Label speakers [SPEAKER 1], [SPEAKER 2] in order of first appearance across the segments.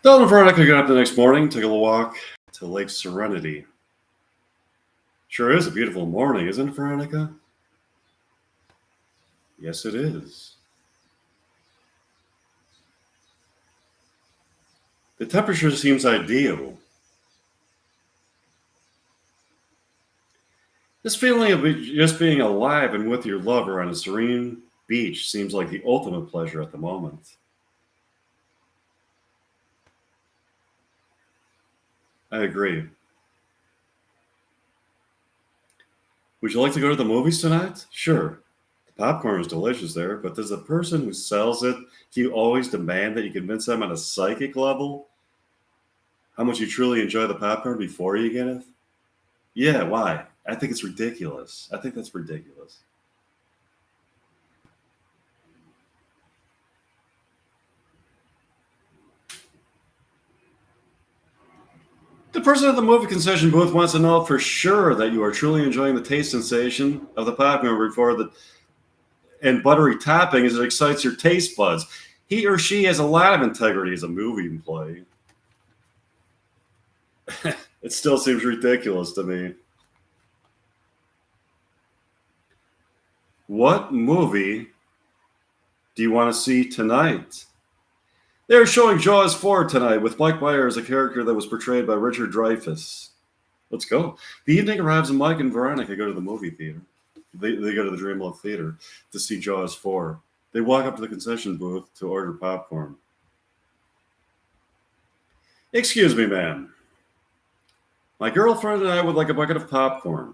[SPEAKER 1] Dylan and Veronica got up the next morning, took a little walk to Lake Serenity. Sure is a beautiful morning, isn't it, Veronica? Yes, it is. The temperature seems ideal. This feeling of just being alive and with your lover on a serene beach seems like the ultimate pleasure at the moment. I agree. Would you like to go to the movies tonight? Sure. The popcorn is delicious there, but does the person who sells it, do you always demand that you convince them on a psychic level how much you truly enjoy the popcorn before you get it? Yeah, why? I think it's ridiculous. I think that's ridiculous. The person at the movie concession booth wants to know for sure that you are truly enjoying the taste sensation of the popcorn before the and buttery topping as it excites your taste buds. He or she has a lot of integrity as a movie employee. It still seems ridiculous to me. What movie do you want to see tonight? They're showing Jaws 4 tonight with Mike Meyer as a character that was portrayed by Richard Dreyfuss. Let's go. The evening arrives and Mike and Veronica go to the movie theater. They go to the Dreamlove Theater to see Jaws 4. They walk up to the concession booth to order popcorn. Excuse me, ma'am. My girlfriend and I would like a bucket of popcorn.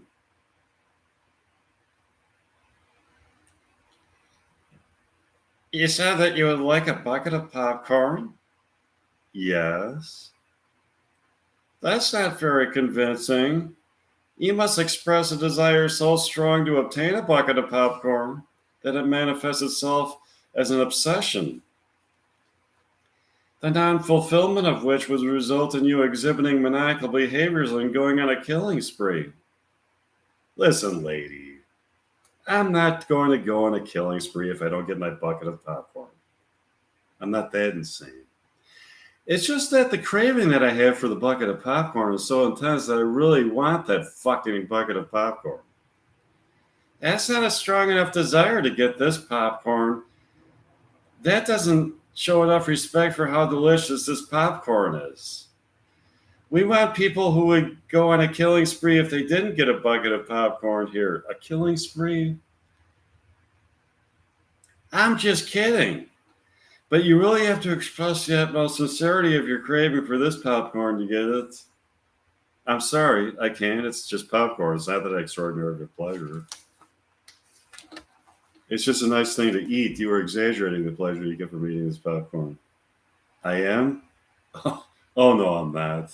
[SPEAKER 1] You said that you would like a bucket of popcorn? Yes. That's not very convincing. You must express a desire so strong to obtain a bucket of popcorn that it manifests itself as an obsession, the non fulfillment of which would result in you exhibiting maniacal behaviors and going on a killing spree. Listen, lady, I'm not going to go on a killing spree if I don't get my bucket of popcorn. I'm not that insane. It's just that the craving that I have for the bucket of popcorn is so intense that I really want that fucking bucket of popcorn. That's not a strong enough desire to get this popcorn. That doesn't show enough respect for how delicious this popcorn is. We want people who would go on a killing spree if they didn't get a bucket of popcorn here. A killing spree? I'm just kidding. But you really have to express the utmost sincerity of your craving for this popcorn to get it. I'm sorry, I can't. It's just popcorn. It's not that extraordinary of a pleasure. It's just a nice thing to eat. You are exaggerating the pleasure you get from eating this popcorn. I am? Oh, no, I'm not.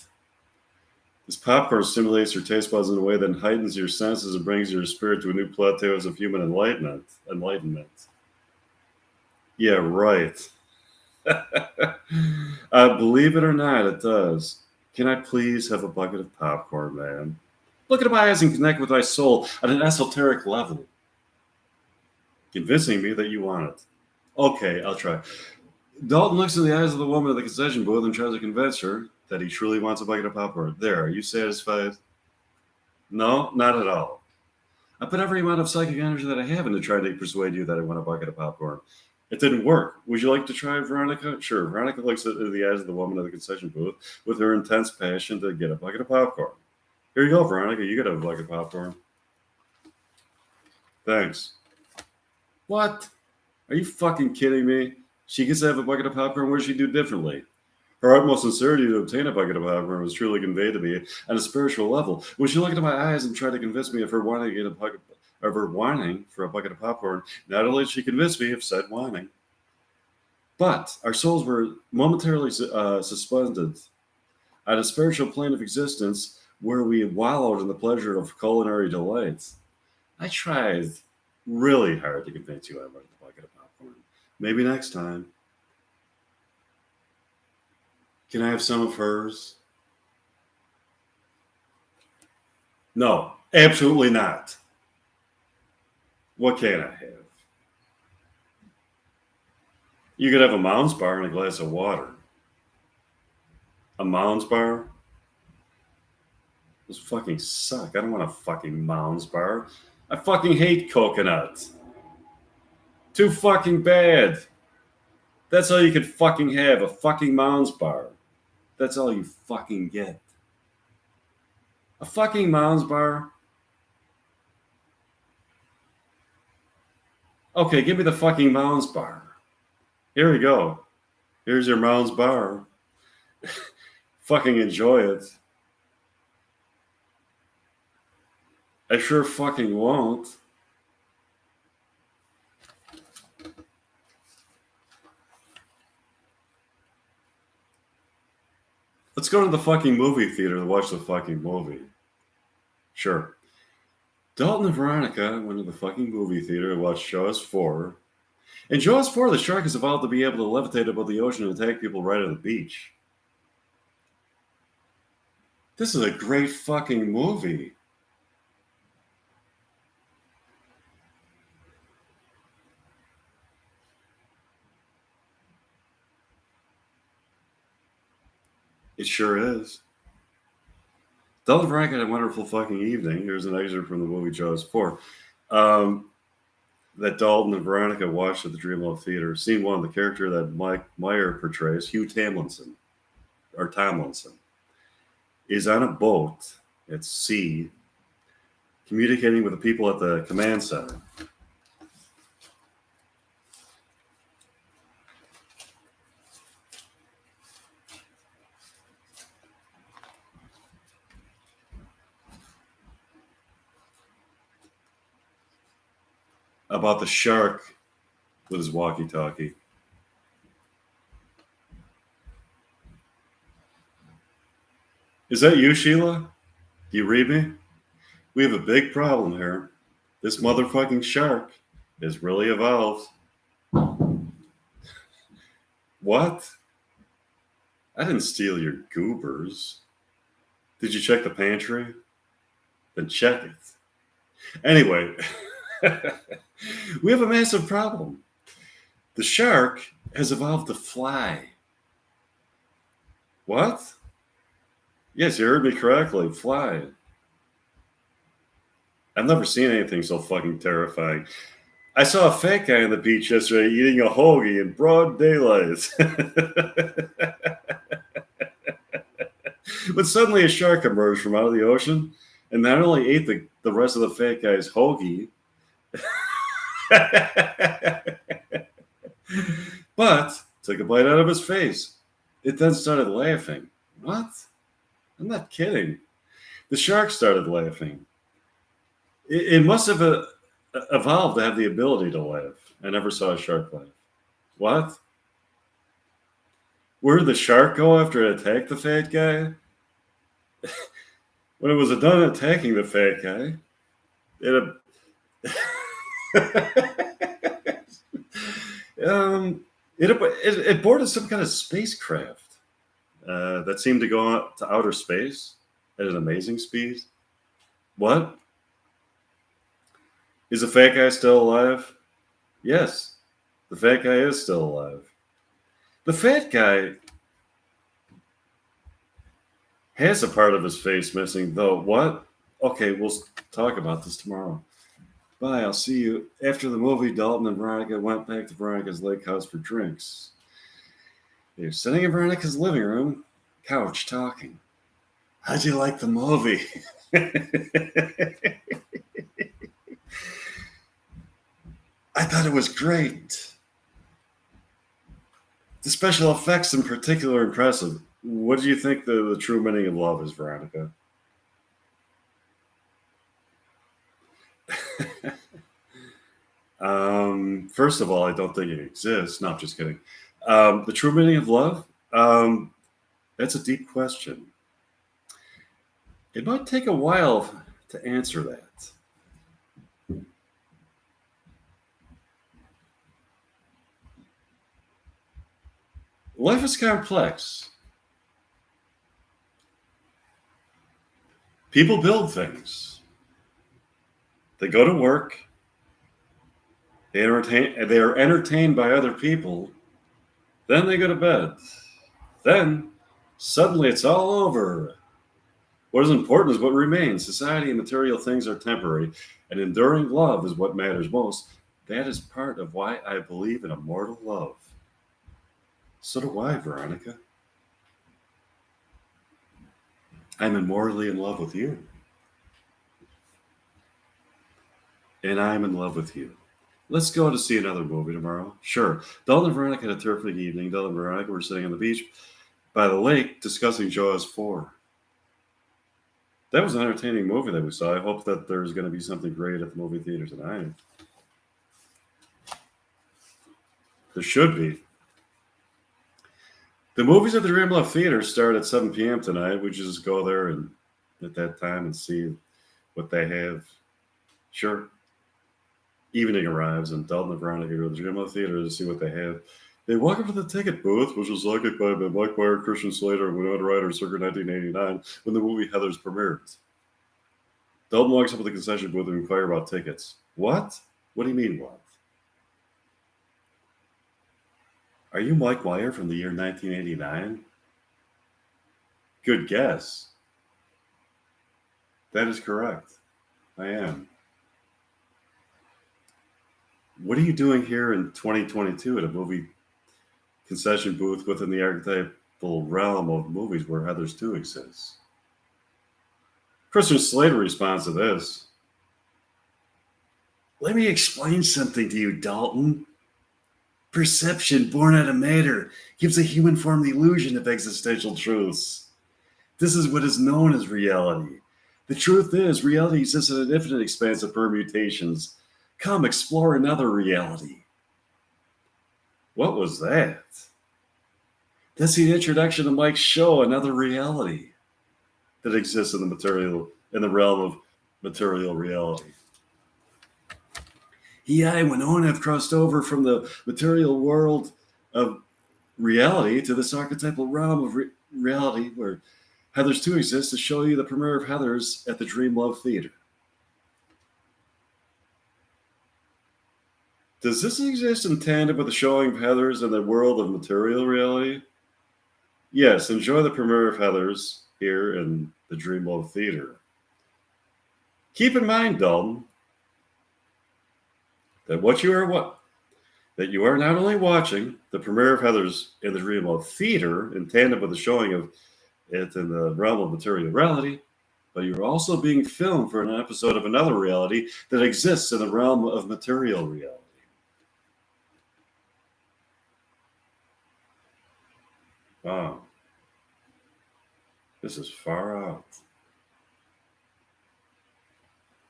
[SPEAKER 1] This popcorn stimulates your taste buds in a way that heightens your senses and brings your spirit to a new plateau of human enlightenment. Yeah, right. Believe it or not, it does. Can I please have a bucket of popcorn, man? Look into my eyes and connect with my soul at an esoteric level, convincing me that you want it. Okay, I'll try. Dalton looks in the eyes of the woman at the concession booth and tries to convince her that he truly wants a bucket of popcorn. There, are you satisfied? No, not at all. I put every amount of psychic energy that I have into trying to persuade you that I want a bucket of popcorn. It didn't work. Would you like to try, Veronica? Sure. Veronica looks into the eyes of the woman at the concession booth with her intense passion to get a bucket of popcorn. Here you go, Veronica. You get a bucket of popcorn. Thanks. What? Are you fucking kidding me? She gets to have a bucket of popcorn. What does she do differently? Her utmost sincerity to obtain a bucket of popcorn was truly conveyed to me on a spiritual level. Would she look into my eyes and try to convince me of her wanting to get a bucket of her whining for a bucket of popcorn? Not only did she convince me of said whining, but our souls were momentarily suspended on a spiritual plane of existence where we wallowed in the pleasure of culinary delights. I tried really hard to convince you I wanted a bucket of popcorn. Maybe next time. Can I have some of hers? No, absolutely not. What can I have? You could have a Mounds bar and a glass of water. A Mounds bar? Those fucking suck. I don't want a fucking Mounds bar. I fucking hate coconut. Too fucking bad. That's all you could fucking have, a fucking Mounds bar. That's all you fucking get. A fucking Mounds bar? Okay, give me the fucking Mounds bar. Here we go. Here's your Mounds bar. Fucking enjoy it. I sure fucking won't. Let's go to the fucking movie theater to watch the fucking movie. Sure. Dalton and Veronica went to the fucking movie theater to watch Jaws 4. In Jaws 4, the shark is about to be able to levitate above the ocean and attack people right on the beach. This is a great fucking movie. It sure is. Dalton and Veronica had a wonderful fucking evening. Here's an excerpt from the movie Jaws 4. That Dalton and Veronica watched at the Dreamworld Theater. Scene 1, the character that Meyer portrays, Hugh Tomlinson, is on a boat at sea communicating with the people at the command center. About the shark with his walkie-talkie. Is that you, Sheila? Do you read me? We have a big problem here. This motherfucking shark is really evolved. What? I didn't steal your goobers. Did you check the pantry? Then check it. Anyway, we have a massive problem. The shark has evolved to fly. What? Yes, you heard me correctly. Fly. I've never seen anything so fucking terrifying. I saw a fat guy on the beach yesterday eating a hoagie in broad daylight. But suddenly a shark emerged from out of the ocean and not only ate the rest of the fat guy's hoagie, but took a bite out of his face. It then started laughing. What? I'm not kidding. The shark started laughing. It must have evolved to have the ability to laugh. I never saw a shark laugh. What? Where did the shark go after it attacked the fat guy? When it was done attacking the fat guy, it boarded some kind of spacecraft that seemed to go out to outer space at an amazing speed. What? Is the fat guy still alive? Yes, the fat guy is still alive. The fat guy has a part of his face missing, though. What? Okay, we'll talk about this tomorrow. Bye, I'll see you. After the movie, Dalton and Veronica went back to Veronica's lake house for drinks. They were sitting in Veronica's living room, couch, talking. How'd you like the movie? I thought it was great. The special effects in particular are impressive. What do you think the true meaning of love is, Veronica? First of all, I don't think it exists. No, I'm just kidding. The true meaning of love? That's a deep question. It might take a while to answer that. Life is complex. People build things. They go to work. They are entertained by other people. Then they go to bed. Then Suddenly it's all over. What is important is what remains. Society and material things are temporary, and enduring love is what matters most. That is part of why I believe in immortal love. So do I, Veronica. I'm immortally in love with you, and I'm in love with you. Let's go to see another movie tomorrow. Sure. Dalton and Veronica had a terrific evening. Dalton and Veronica were sitting on the beach by the lake discussing Jaws 4. That was an entertaining movie that we saw. I hope that there's going to be something great at the movie theater tonight. There should be. The movies at the Dreamloft Theater start at 7 p.m. tonight. We just go there and at that time and see what they have. Sure. Evening arrives and Dalton and Veronica go to the Dreamloft Theater to see what they have. They walk up to the ticket booth, which was occupied by Mike Meyer, Christian Slater, and Winona Ryder circa 1989 when the movie Heathers premiered. Dalton walks up to the concession booth and inquires about tickets. What? What do you mean, what? Are you Mike Meyer from the year 1989? Good guess. That is correct. I am. What are you doing here in 2022 at a movie concession booth within the archetypal realm of movies where Heathers 2 exists? Christian Slater responds to this. Let me explain something to you, Dalton. Perception born out of matter gives a human form the illusion of existential truths. This is what is known as reality. The truth is, reality exists in an infinite expanse of permutations. Come explore another reality. What was that? That's the introduction to Mike's show, Another Reality, that exists in the realm of material reality. He and Winona have crossed over from the material world of reality to this archetypal realm of reality where Heathers 2 exists to show you the premiere of Heathers at the Dreamlove Theater. Does this exist in tandem with the showing of Heathers in the world of material reality? Yes, enjoy the premiere of Heathers here in the Dreamlove Theater. Keep in mind, Dalton, that you are not only watching the premiere of Heathers in the Dreamlove Theater in tandem with the showing of it in the realm of material reality, but you're also being filmed for an episode of another reality that exists in the realm of material reality. Wow. This is far out.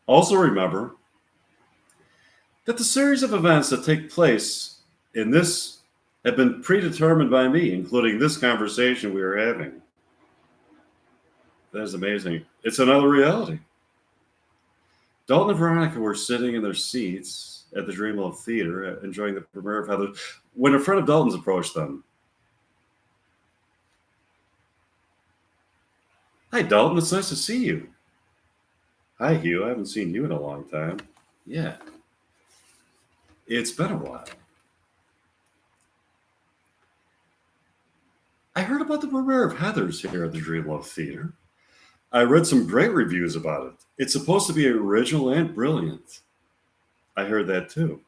[SPEAKER 1] Also remember that the series of events that take place in this have been predetermined by me, including this conversation we are having. That is amazing. It's another reality. Dalton and Veronica were sitting in their seats at the Dreamlove Theater, enjoying the premiere of Heather, when a friend of Dalton's approached them. Hi, Dalton. It's nice to see you. Hi, Hugh. I haven't seen you in a long time. Yeah. It's been a while. I heard about the premiere of Heathers here at the Dreamlove Theater. I read some great reviews about it. It's supposed to be original and brilliant. I heard that too.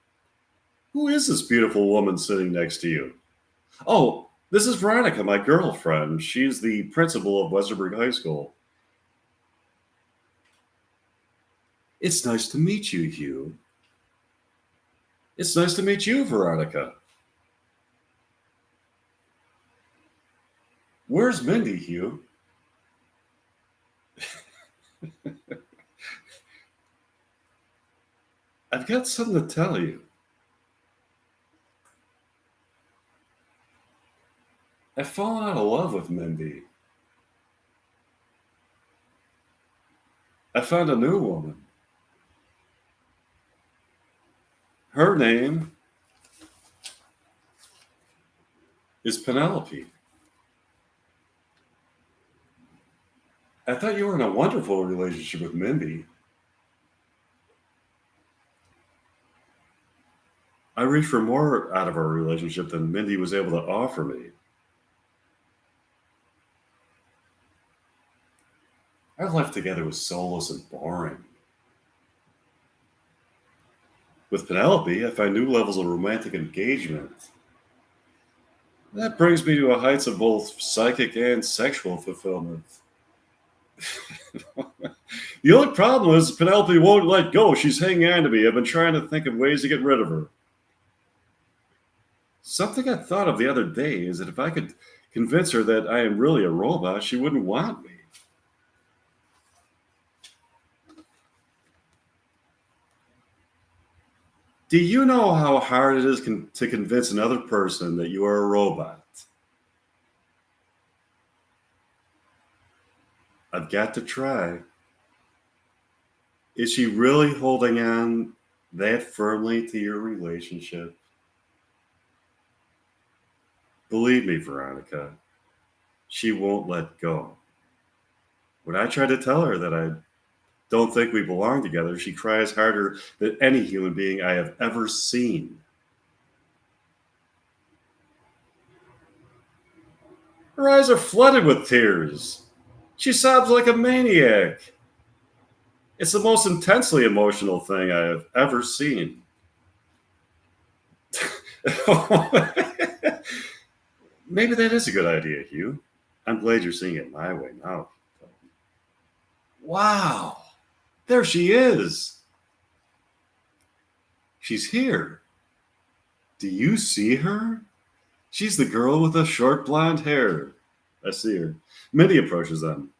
[SPEAKER 1] Who is this beautiful woman sitting next to you? Oh, this is Veronica, my girlfriend. She's the principal of Westerberg High School. It's nice to meet you, Hugh. It's nice to meet you, Veronica. Where's Mindy, Hugh? I've got something to tell you. I've fallen out of love with Mindy. I found a new woman. Her name is Penelope. I thought you were in a wonderful relationship with Mindy. I reached for more out of our relationship than Mindy was able to offer me. Our life together was soulless and boring. With Penelope, I find new levels of romantic engagement. That brings me to a heights of both psychic and sexual fulfillment. The only problem is Penelope won't let go. She's hanging on to me. I've been trying to think of ways to get rid of her. Something I thought of the other day is that if I could convince her that I am really a robot, she wouldn't want me. Do you know how hard it is to convince another person that you are a robot? I've got to try. Is she really holding on that firmly to your relationship? Believe me, Veronica, she won't let go. When I try to tell her that I don't think we belong together, she cries harder than any human being I have ever seen. Her eyes are flooded with tears. She sobs like a maniac. It's the most intensely emotional thing I have ever seen. Maybe that is a good idea, Hugh. I'm glad you're seeing it my way now. Wow, there she is. She's here. Do you see her? She's the girl with the short blonde hair. I see her. Mindy approaches them.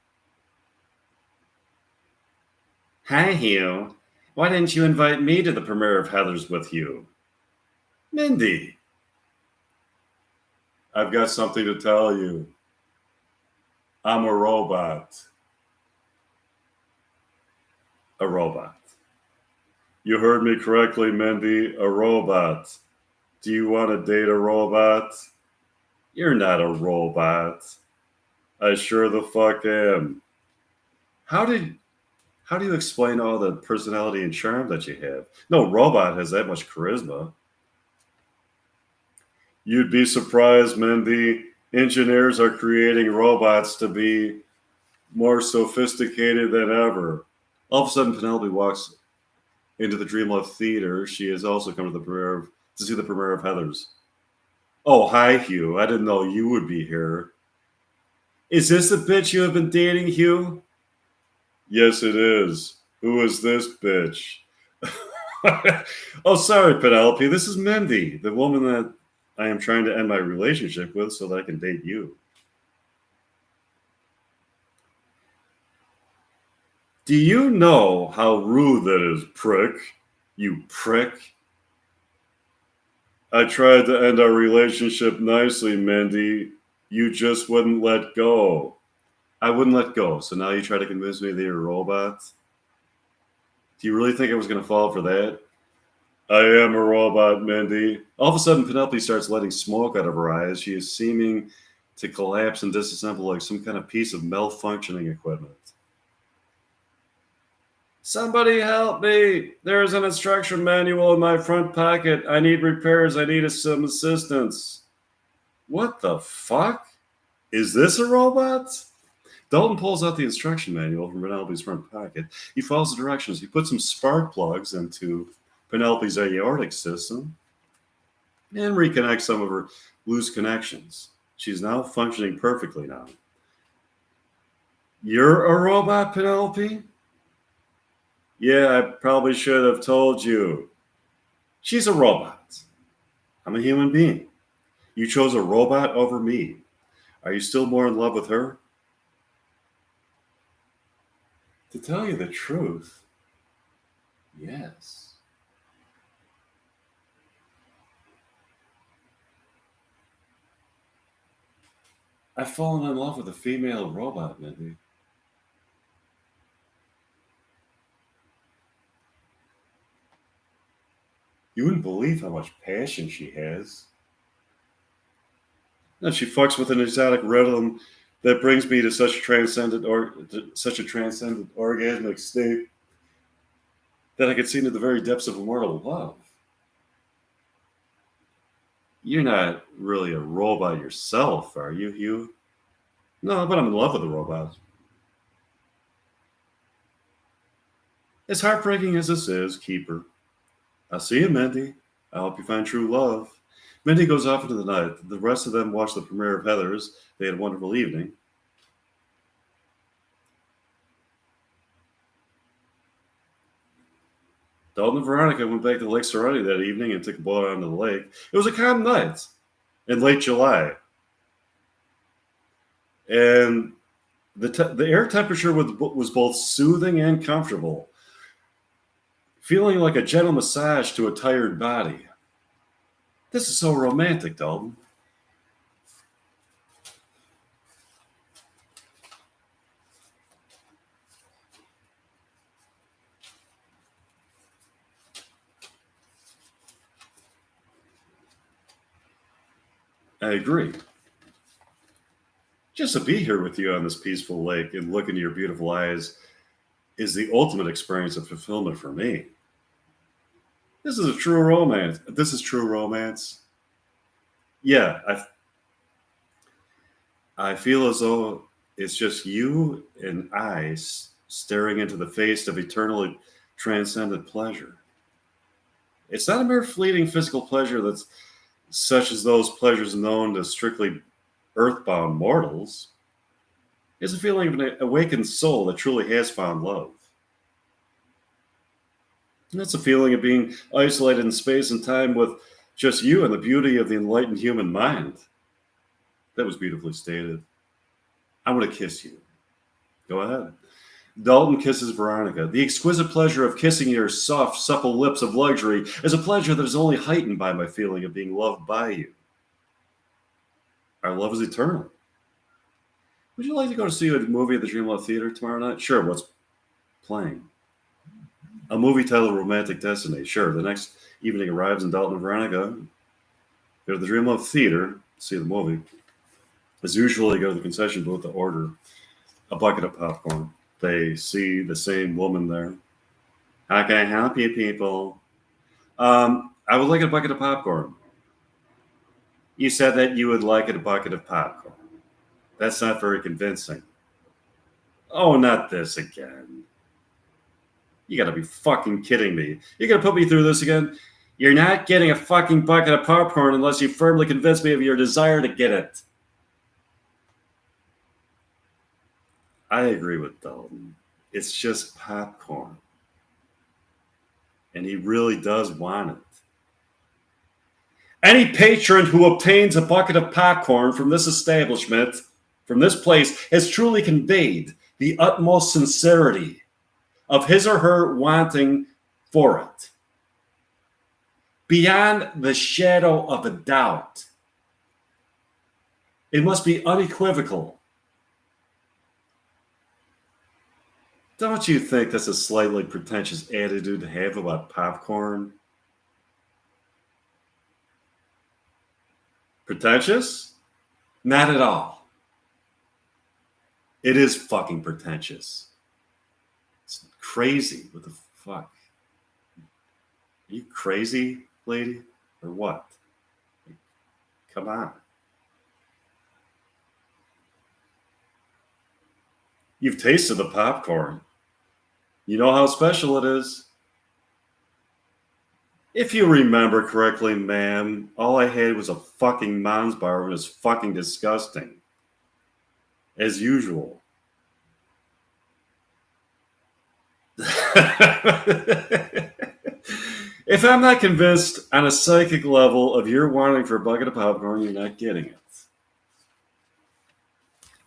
[SPEAKER 1] Hi, Hugh. Why didn't you invite me to the premiere of Heathers with you? Mindy, I've got something to tell you. I'm a robot. A robot. You heard me correctly, Mindy. A robot. Do you want to date a robot? You're not a robot. I sure the fuck am. How did how do you explain all the personality and charm that you have? No robot has that much charisma. You'd be surprised, Mindy. Engineers are creating robots to be more sophisticated than ever. All of a sudden, Penelope walks into the Dreamlife Theater. She has also come to see the premiere of Heathers. Oh, hi, Hugh. I didn't know you would be here. Is this the bitch you have been dating, Hugh? Yes, it is. Who is this bitch? Oh, sorry, Penelope. This is Mindy, the woman that I am trying to end my relationship with so that I can date you. Do you know how rude that is, prick? You prick. I tried to end our relationship nicely, Mindy. You just wouldn't let go. I wouldn't let go. So now you try to convince me that you're a robot? Do you really think I was going to fall for that? I am a robot, Mindy. All of a sudden, Penelope starts letting smoke out of her eyes. She is seeming to collapse and disassemble like some kind of piece of malfunctioning equipment. Somebody help me! There is an instruction manual in my front pocket. I need repairs. I need some assistance. What the fuck? Is this a robot? Dalton pulls out the instruction manual from Penelope's front pocket. He follows the directions. He puts some spark plugs into Penelope's aortic system and reconnects some of her loose connections. She's now functioning perfectly now. You're a robot, Penelope? Yeah, I probably should have told you. She's a robot. I'm a human being. You chose a robot over me. Are you still more in love with her? To tell you the truth, yes. I've fallen in love with a female robot, Mindy. You wouldn't believe how much passion she has. And she fucks with an exotic rhythm that brings me to such a transcendent orgasmic state that I could see into the very depths of immortal love. You're not really a robot yourself, are you, Hugh? No, but I'm in love with a robot. As heartbreaking as this is, keep her. I'll see you, Mindy. I hope you find true love. Mindy goes off into the night. The rest of them watch the premiere of Heathers. They had a wonderful evening. Dalton and Veronica went back to Lake Serenity that evening and took a boat onto the lake. It was a calm night in late July. And the air temperature was both soothing and comfortable, feeling like a gentle massage to a tired body. This is so romantic, Dalton. I agree. Just to be here with you on this peaceful lake and look into your beautiful eyes is the ultimate experience of fulfillment for me. This is a true romance. This is true romance. Yeah, I feel as though it's just you and I staring into the face of eternally transcendent pleasure. It's not a mere fleeting physical pleasure that's such as those pleasures known to strictly earthbound mortals. It's a feeling of an awakened soul that truly has found love. And it's a feeling of being isolated in space and time with just you and the beauty of the enlightened human mind. That was beautifully stated. I want to kiss you. Go ahead. Dalton kisses Veronica. The exquisite pleasure of kissing your soft, supple lips of luxury is a pleasure that is only heightened by my feeling of being loved by you. Our love is eternal. Would you like to go to see a movie at the Dreamlove Theater tomorrow night? Sure, what's playing? A movie titled Romantic Destiny. Sure, the next evening arrives in Dalton and Veronica. Go to the Dreamlove Theater, see the movie. As usual, they go to the concession booth to order a bucket of popcorn. They see the same woman there. How can I help you, people? I would like a bucket of popcorn. You said that you would like a bucket of popcorn. That's not very convincing. Oh, not this again. You gotta be fucking kidding me. You're gonna put me through this again? You're not getting a fucking bucket of popcorn unless you firmly convince me of your desire to get it. I agree with Dalton. It's just popcorn. And he really does want it. Any patron who obtains a bucket of popcorn from this establishment, from this place, has truly conveyed the utmost sincerity of his or her wanting for it. Beyond the shadow of a doubt. It must be unequivocal. Don't you think that's a slightly pretentious attitude to have about popcorn? Pretentious? Not at all. It is fucking pretentious. It's crazy. What the fuck? Are you crazy, lady? Or what? Come on. You've tasted the popcorn. You know how special it is. If you remember correctly, ma'am, all I had was a fucking Mons bar and it was fucking disgusting. As usual. If I'm not convinced on a psychic level of your wanting for a bucket of popcorn, you're not getting it.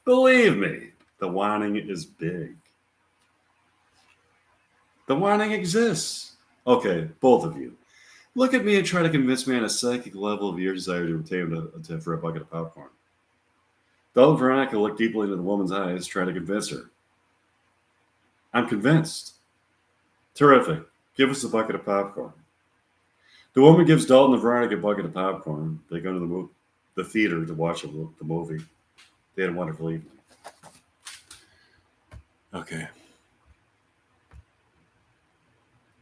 [SPEAKER 1] Believe me, the wanting is big. The wanting exists. Okay, both of you. Look at me and try to convince me on a psychic level of your desire to obtain for a bucket of popcorn. Dalton Veronica looked deeply into the woman's eyes, trying to convince her. I'm convinced. Terrific. Give us a bucket of popcorn. The woman gives Dalton and Veronica a bucket of popcorn. They go to the theater to watch the movie. They had a wonderful evening. Okay.